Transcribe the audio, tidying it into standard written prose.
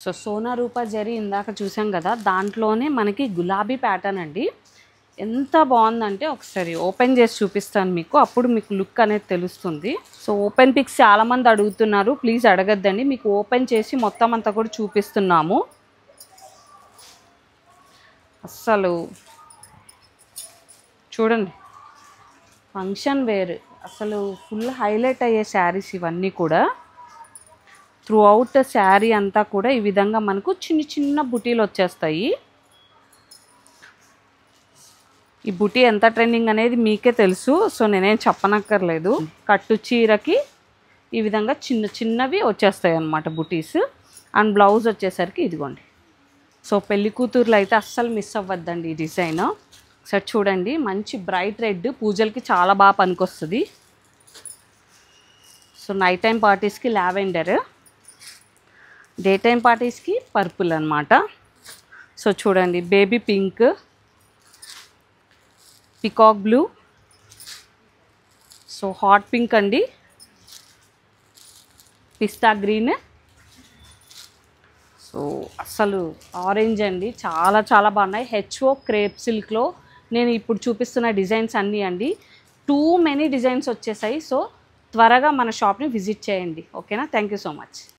So Sona రూపా జరీ ఇందాక చూసాం కదా, దాంట్లోనే మనకి గులాబీ ప్యాటర్న్ అండి. ఎంత బాగుందంటే ఒకసారి ఓపెన్ చేసి చూపిస్తాను మీకు, అప్పుడు మీకు లుక్ అనేది తెలుస్తుంది. సో ఓపెన్ పిక్స్ చాలామంది అడుగుతున్నారు, ప్లీజ్ అడగద్దండి, మీకు ఓపెన్ చేసి మొత్తం అంతా కూడా చూపిస్తున్నాము. అస్సలు చూడండి, ఫంక్షన్ వేర్, అసలు ఫుల్ హైలైట్ అయ్యే శారీస్ ఇవన్నీ కూడా. త్రూ అవుట్ శారీ అంతా కూడా ఈ విధంగా మనకు చిన్న చిన్న బుటీలు వచ్చేస్తాయి. ఈ బుటీ ఎంత ట్రెండింగ్ అనేది మీకే తెలుసు, సో నేనేం చెప్పనక్కర్లేదు. కట్టు చీరకి ఈ విధంగా చిన్న చిన్నవి వచ్చేస్తాయి అన్నమాట బుటీస్. అండ్ బ్లౌజ్ వచ్చేసరికి ఇదిగోండి. సో పెళ్లి కూతుర్లు అయితే అస్సలు మిస్ అవ్వద్దండి ఈ డిజైన్. ఒకసారి చూడండి, మంచి బ్రైట్ రెడ్ పూజలకి చాలా బాగా పనికొస్తుంది. సో నైట్ టైం పార్టీస్కి లావెండర్, డే టైం పార్టీస్కి పర్పుల్ అనమాట. సో చూడండి, baby pink, peacock blue, so hot pink అండి, పిస్తా గ్రీన్, సో అసలు ఆరెంజ్ అండి, చాలా చాలా బాగున్నాయి. హెచ్ఓ క్రేప్ సిల్క్లో నేను ఇప్పుడు చూపిస్తున్న డిజైన్స్ అన్నీ అండి. టూ మెనీ డిజైన్స్ వచ్చేసాయి. సో త్వరగా మన షాప్ని విజిట్ చేయండి. ఓకేనా? Thank you so much.